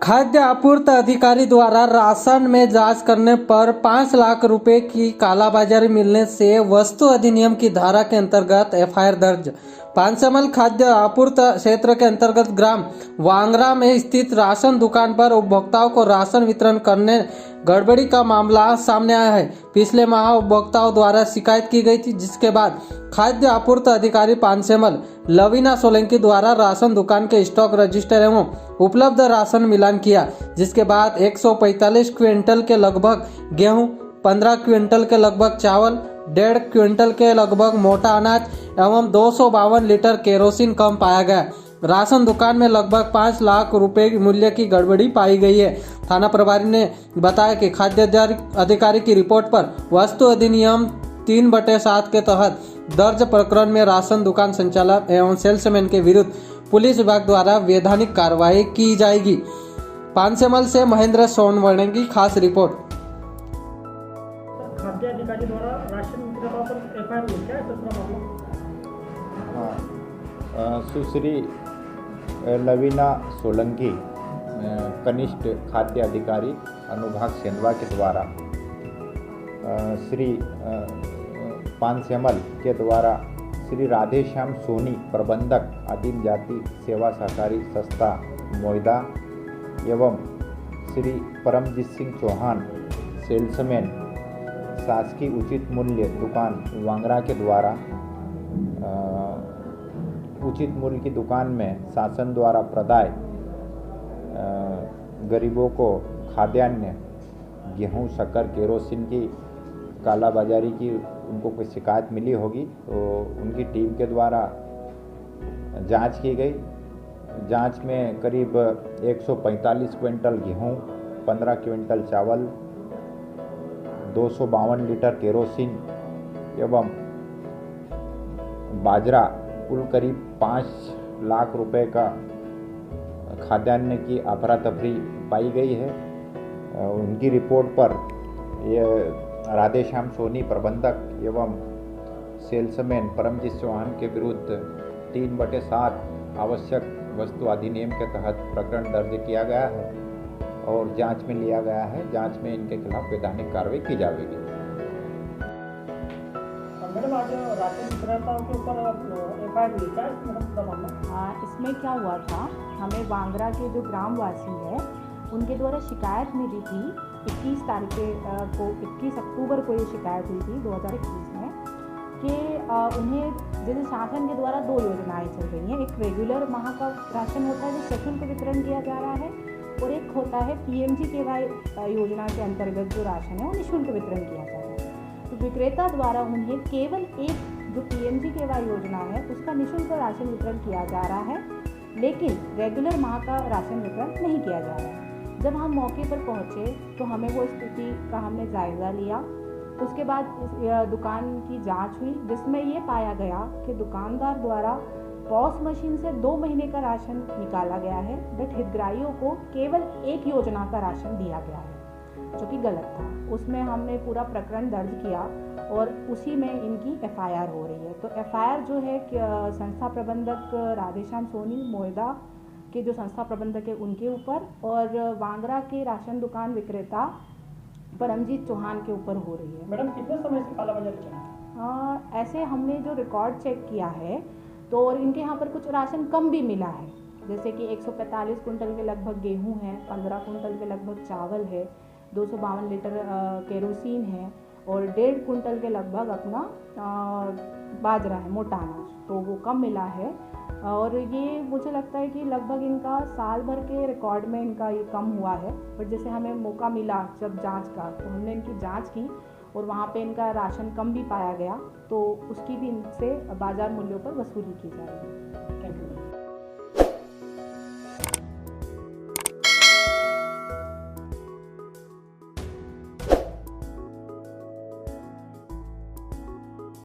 खाद्य आपूर्ति अधिकारी द्वारा राशन में जांच करने पर 5 लाख रुपए की कालाबाजारी मिलने से वस्तु अधिनियम की धारा के अंतर्गत एफआईआर दर्ज। पांचमल खाद्य आपूर्ति क्षेत्र के अंतर्गत ग्राम वांगरा में स्थित राशन दुकान पर उपभोक्ताओं को राशन वितरण करने गड़बड़ी का मामला सामने आया है। पिछले माह उपभोक्ताओं द्वारा शिकायत की गई थी, जिसके बाद खाद्य आपूर्ति अधिकारी पांचमल लवीना सोलंकी द्वारा राशन दुकान के स्टॉक रजिस्टर एवं उपलब्ध राशन मिलान किया, जिसके बाद 145 क्विंटल के लगभग गेहूं, 15 क्विंटल के लगभग चावल, 1.5 क्विंटल के लगभग मोटा अनाज एवं 252 लीटर केरोसिन कम पाया गया। राशन दुकान में लगभग 5 लाख रुपए मूल्य की गड़बड़ी पाई गई है। थाना प्रभारी ने बताया कि खाद्य अधिकारी की रिपोर्ट पर वस्तु अधिनियम 3/7 के तहत दर्ज प्रकरण में राशन दुकान संचालक एवं सेल्समैन के विरुद्ध पुलिस विभाग द्वारा वैधानिक कार्रवाई की जाएगी। पांचमल से महेंद्र सोनवणे की खास रिपोर्ट। खाद्य अधिकारी द्वारा राशन वितरण पर एफआईआर हुई, क्या है सर मामला? सुश्री लवीना सोलंकी कनिष्ठ खाद्य अधिकारी अनुभाग सेंधवा के द्वारा श्री पांचमल के द्वारा श्री राधेश्याम सोनी प्रबंधक आदिम जाति सेवा सहकारी संस्था मोयदा एवं श्री परमजीत सिंह चौहान सेल्समैन शासकीय उचित मूल्य दुकान वांगरा के द्वारा उचित मूल्य की दुकान में शासन द्वारा प्रदाय गरीबों को खाद्यान्न गेहूं, शक्कर, केरोसिन की कालाबाजारी की उनको कोई शिकायत मिली होगी, तो उनकी टीम के द्वारा जांच की गई। जांच में करीब 145 क्विंटल गेहूं, 15 क्विंटल चावल, 252 लीटर केरोसिन एवं बाजरा कुल करीब 5 लाख रुपए का खाद्यान्न की अफरा तफरी पाई गई है। उनकी रिपोर्ट पर ये राधेश्याम सोनी प्रबंधक एवं सेल्समैन परमजीत चौहान के विरुद्ध 3/7 आवश्यक वस्तु अधिनियम के तहत प्रकरण दर्ज किया गया है और जांच में लिया गया है। जांच में इनके खिलाफ वैधानिक कार्रवाई की जाएगी। मैडम, आज राशन विक्रेताओं के ऊपर एफआईआर हुई, क्या है मामला? इसमें क्या हुआ था, हमें वांगरा के जो ग्रामवासी है उनके द्वारा शिकायत मिली थी 21 अक्टूबर को ये शिकायत हुई थी 2021 में कि उन्हें जैसे शासन के द्वारा 2 योजनाएं चल रही हैं। एक रेगुलर माह का राशन होता है जो सशुल्क वितरण किया जा रहा है, और एक होता है PMGKY योजना के अंतर्गत जो राशन है वो निःशुल्क वितरण किया जा रहा है। तो विक्रेता द्वारा उन्हें केवल एक जो PMGKY योजना है उसका निःशुल्क राशन वितरण किया जा रहा है, लेकिन रेगुलर माह का राशन वितरण नहीं किया जा रहा है। जब हम मौके पर पहुँचे तो हमें वो स्थिति का हमने जायज़ा लिया। उसके बाद दुकान की जांच हुई, जिसमें ये पाया गया कि दुकानदार द्वारा पॉस मशीन से 2 महीने का राशन निकाला गया है, बट हितग्राहियों को केवल एक योजना का राशन दिया गया है, जो कि गलत था। उसमें हमने पूरा प्रकरण दर्ज किया और उसी में इनकी एफआईआर हो रही है। तो एफआईआर जो है संस्था प्रबंधक राधेश्याम सोनी मोयदा के जो संस्था प्रबंधक है उनके ऊपर, और वांगरा के राशन दुकान विक्रेता परमजीत चौहान के ऊपर हो रही है। मैडम, कितने समय से कालाबाजारी चल रही है? ऐसे हमने जो रिकॉर्ड चेक किया है तो और इनके यहाँ पर कुछ राशन कम भी मिला है, जैसे कि 145 कुंटल के लगभग गेहूं है, 15 कुंटल के लगभग चावल है, 252 लीटर केरोसिन है और 1.5 कुंटल के लगभग अपना बाजरा है, मोटा अनाज, तो वो कम मिला है। और ये मुझे लगता है कि लगभग इनका साल भर के रिकॉर्ड में इनका ये कम हुआ है। बट जैसे हमें मौका मिला जब जांच का, तो हमने इनकी जांच की और वहाँ पे इनका राशन कम भी पाया गया, तो उसकी भी इनसे बाज़ार मूल्यों पर वसूली की जाएगी।